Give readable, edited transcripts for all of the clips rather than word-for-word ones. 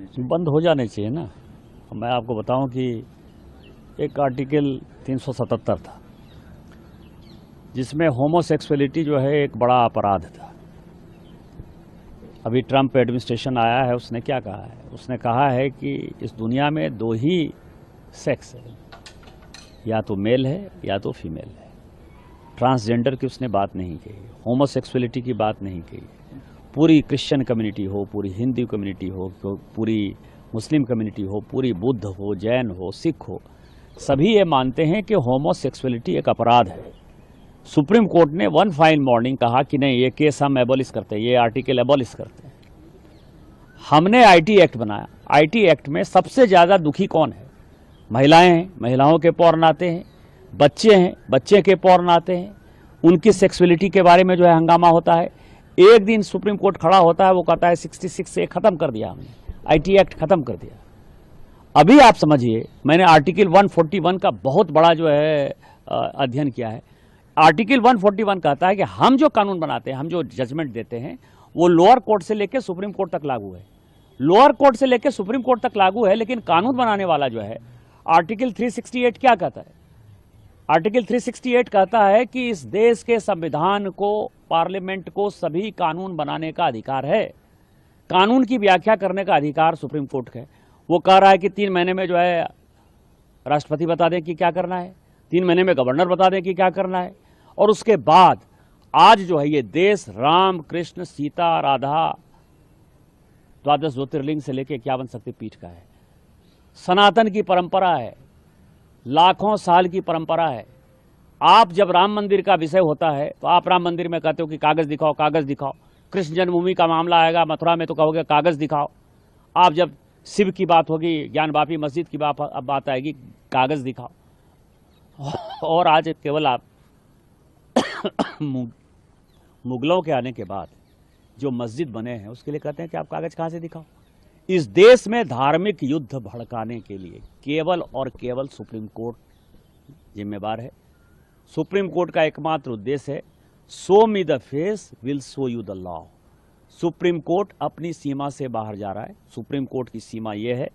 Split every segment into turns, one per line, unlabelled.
होने चाहिए?
बंद हो जाने चाहिए ना। मैं आपको बताऊं कि एक आर्टिकल 377 था जिसमें होमोसेक्सुअलिटी जो है एक बड़ा अपराध था। अभी ट्रंप एडमिनिस्ट्रेशन आया है, उसने क्या कहा है? उसने कहा है कि इस दुनिया में दो ही सेक्स है, या तो मेल है या तो फीमेल है। ट्रांसजेंडर की उसने बात नहीं कही, होमोसेक्सुअलिटी की बात नहीं कही। पूरी क्रिश्चियन कम्युनिटी हो, पूरी हिंदू कम्युनिटी हो, पूरी मुस्लिम कम्युनिटी हो, पूरी बुद्ध हो, जैन हो, सिख हो, सभी ये मानते हैं कि होमोसेक्सुअलिटी एक अपराध है। सुप्रीम कोर्ट ने वन फाइन मॉर्निंग कहा कि नहीं, ये केस हम एबॉलिश करते हैं, ये आर्टिकल एबॉलिश करते हैं। हमने आईटी एक्ट बनाया। आईटी एक्ट में सबसे ज़्यादा दुखी कौन है? महिलाएं हैं, महिलाओं के पौर्ण आते हैं, बच्चे हैं, बच्चे के पौर्ण आते हैं, उनकी सेक्सुअलिटी के बारे में जो है हंगामा होता है। एक दिन सुप्रीम कोर्ट खड़ा होता है, वो कहता है 66 से खत्म कर दिया हमने, आईटी एक्ट खत्म कर दिया। अभी आप समझिए, मैंने आर्टिकल 141 का बहुत बड़ा जो है अध्ययन किया है। आर्टिकल 141 कहता है कि हम जो कानून बनाते हैं, हम जो जजमेंट देते हैं, वो लोअर कोर्ट से लेकर सुप्रीम कोर्ट तक लागू है। लोअर कोर्ट से लेकर सुप्रीम कोर्ट तक लागू है, लेकिन कानून बनाने वाला जो है आर्टिकल 368 क्या कहता है? आर्टिकल 368 कहता है कि इस देश के संविधान को, पार्लियामेंट को सभी कानून बनाने का अधिकार है। कानून की व्याख्या करने का अधिकार सुप्रीम कोर्ट का है। वो कह रहा है कि 3 महीने में जो है राष्ट्रपति बता दें कि क्या करना है, 3 महीने में गवर्नर बता दें कि क्या करना है। और उसके बाद आज जो है ये देश राम, कृष्ण, सीता, राधा, 12 ज्योतिर्लिंग से लेकर 51 शक्तिपीठ का है। सनातन की परंपरा है, लाखों साल की परंपरा है। आप जब राम मंदिर का विषय होता है तो आप राम मंदिर में कहते हो कि कागज दिखाओ, कागज दिखाओ। कृष्ण जन्मभूमि का मामला आएगा मथुरा में तो कहोगे कागज दिखाओ। आप जब शिव की बात होगी, ज्ञानवापी मस्जिद की बात आएगी, कागज दिखाओ। और आज केवल आप मुगलों के आने के बाद जो मस्जिद बने हैं उसके लिए कहते हैं कि आप कागज कहां से दिखाओ। इस देश में धार्मिक युद्ध भड़काने के लिए केवल और केवल सुप्रीम कोर्ट जिम्मेवार है। सुप्रीम कोर्ट का एकमात्र उद्देश्य है, show me the face will show you the law. Supreme court अपनी सीमा से बाहर जा रहा है। सुप्रीम कोर्ट की सीमा यह है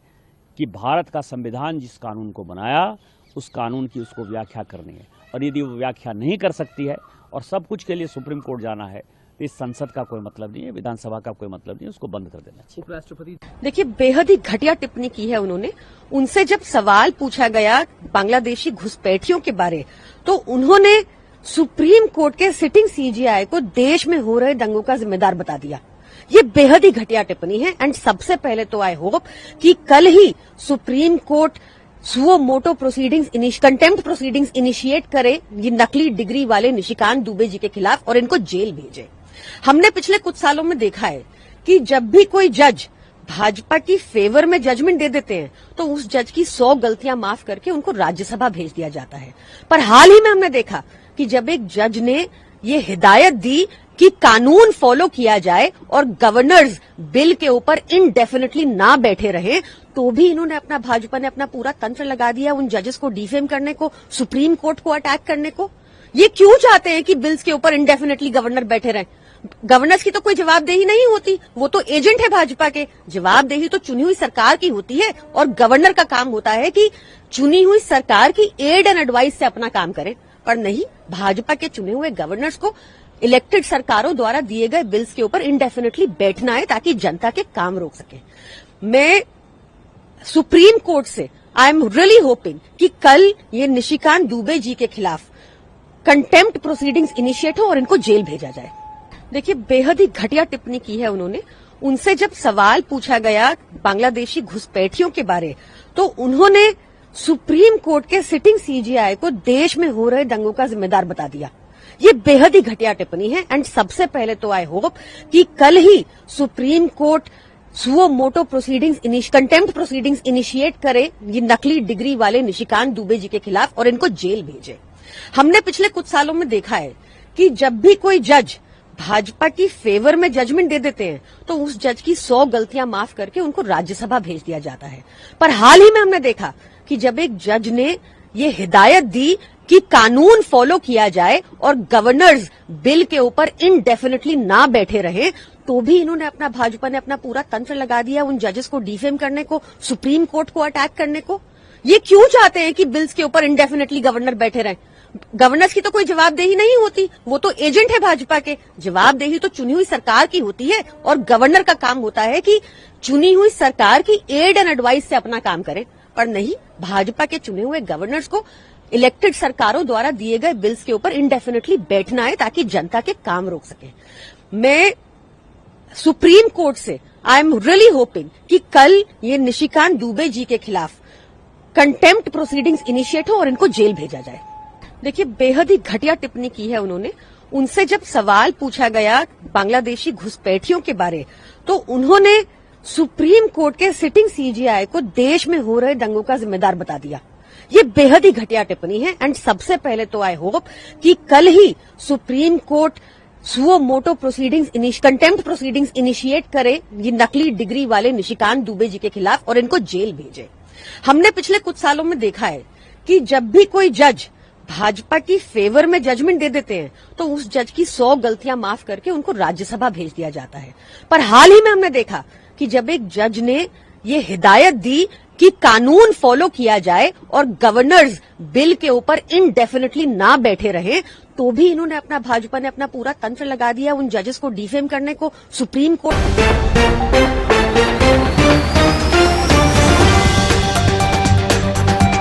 कि भारत का संविधान जिस कानून को बनाया, उस कानून की उसको व्याख्या करनी है, और यदि वो व्याख्या नहीं कर सकती है और सब कुछ के लिए सुप्रीम कोर्ट जाना है, तो इस संसद का कोई मतलब नहीं है, विधानसभा का कोई मतलब नहीं है, उसको बंद कर देना चाहिए।
उपराष्ट्रपति
देखिए, बेहद ही घटिया टिप्पणी की है उन्होंने। उनसे जब सवाल पूछा गया बांग्लादेशी घुसपैठियों के बारे, तो उन्होंने सुप्रीम कोर्ट के सिटिंग सीजीआई को देश में हो रहे दंगों का जिम्मेदार बता दिया। ये बेहद ही घटिया टिप्पणी है। एंड सबसे पहले तो आई होप कि कल ही supreme court suo motu proceedings, contempt proceedings initiate करे ये नकली डिग्री वाले निशिकांत दुबे जी के खिलाफ और इनको जेल भेजे। हमने पिछले कुछ सालों में देखा है कि जब भी कोई जज भाजपा की फेवर में जजमेंट दे देते हैं तो उस जज की 100 गलतियां माफ करके उनको राज्यसभा भेज दिया जाता है। पर हाल ही में हमने देखा कि जब एक जज ने ये हिदायत दी कि कानून फॉलो किया जाए और गवर्नर्स बिल के ऊपर इनडेफिनेटली ना बैठे रहे, तो भी इन्होंने भाजपा ने अपना पूरा तंत्र लगा दिया उन जजेस को डिफेम करने को, सुप्रीम कोर्ट को अटैक करने को। ये क्यों चाहते हैं कि बिल्स के ऊपर इनडेफिनेटली गवर्नर बैठे रहें? गवर्नर्स की तो कोई जवाबदेही नहीं होती, वो तो एजेंट है भाजपा के। जवाबदेही तो चुनी हुई सरकार की होती है, और गवर्नर का काम होता है कि चुनी हुई सरकार की एड एंड एडवाइस से अपना काम करे। पर नहीं, भाजपा के चुने हुए गवर्नर्स को इलेक्टेड सरकारों द्वारा दिए गए बिल्स के ऊपर इनडेफिनेटली बैठना है ताकि जनता के काम रोक सके। मैं सुप्रीम कोर्ट से आई एम रियली होपिंग कि कल ये निशिकांत दुबे जी के खिलाफ कंटेम्प्ट प्रोसीडिंग्स इनिशिएट हो और इनको जेल भेजा जाए। देखिए, बेहद ही घटिया टिप्पणी की है उन्होंने। उनसे जब सवाल पूछा गया बांग्लादेशी घुसपैठियों के बारे, तो उन्होंने सुप्रीम कोर्ट के सिटिंग सीजीआई को देश में हो रहे दंगों का जिम्मेदार बता दिया। ये बेहद ही घटिया टिप्पणी है। एंड सबसे पहले तो आई होप कि कल ही supreme court suo motu proceedings, contempt proceedings initiate करे ये नकली डिग्री वाले निशिकांत दुबे जी के खिलाफ और इनको जेल भेजे। हमने पिछले कुछ सालों में देखा है कि जब भी कोई जज भाजपा की फेवर में जजमेंट दे देते हैं तो उस जज की 100 गलतियां माफ करके उनको राज्यसभा भेज दिया जाता है। पर हाल ही में हमने देखा कि जब एक जज ने ये हिदायत दी कि कानून फॉलो किया जाए और गवर्नर्स बिल के ऊपर इनडेफिनेटली ना बैठे रहे, तो भी इन्होंने अपना भाजपा ने अपना पूरा तंत्र लगा दिया उन जजेस को डिफेम करने को, सुप्रीम कोर्ट को अटैक करने को। ये क्यों चाहते हैं कि बिल्स के ऊपर इंडेफिनेटली गवर्नर बैठे रहें? गवर्नर्स की तो कोई जवाबदेही नहीं होती, वो तो एजेंट है भाजपा के। जवाबदेही तो चुनी हुई सरकार की होती है और गवर्नर का काम होता है कि चुनी हुई सरकार की एड एंड एडवाइस से अपना काम करे। पर नहीं, भाजपा के चुने हुए गवर्नर्स को इलेक्टेड सरकारों द्वारा दिए गए बिल्स के ऊपर इंडेफिनेटली बैठना है ताकि जनता के काम रोक सके। मैं सुप्रीम कोर्ट से आई एम रियली होपिंग कि कल ये निशिकांत दुबे जी के खिलाफ कंटेम्प्ट प्रोसीडिंग्स इनिशिएट हो और इनको जेल भेजा जाए। देखिए, बेहद ही घटिया टिप्पणी की है उन्होंने। उनसे जब सवाल पूछा गया बांग्लादेशी घुसपैठियों के बारे, तो उन्होंने सुप्रीम कोर्ट के सिटिंग सीजीआई को देश में हो रहे दंगों का जिम्मेदार बता दिया। ये बेहद ही घटिया टिप्पणी है। एंड सबसे पहले तो आई होप कि कल ही supreme court suo motu proceedings, contempt proceedings initiate करे ये नकली डिग्री वाले निशिकांत दुबे जी के खिलाफ और इनको जेल भेजे। हमने पिछले कुछ सालों में देखा है कि जब भी कोई जज भाजपा की फेवर में जजमेंट दे देते हैं तो उस जज की 100 गलतियां माफ करके उनको राज्यसभा भेज दिया जाता है। पर हाल ही में हमने देखा कि जब एक जज ने ये हिदायत दी कि कानून फॉलो किया जाए और गवर्नर्स बिल के ऊपर इनडेफिनेटली ना बैठे रहे, तो भी इन्होंने भाजपा ने अपना पूरा तंत्र लगा दिया उन जजेस को डिफेम करने को, सुप्रीम कोर्ट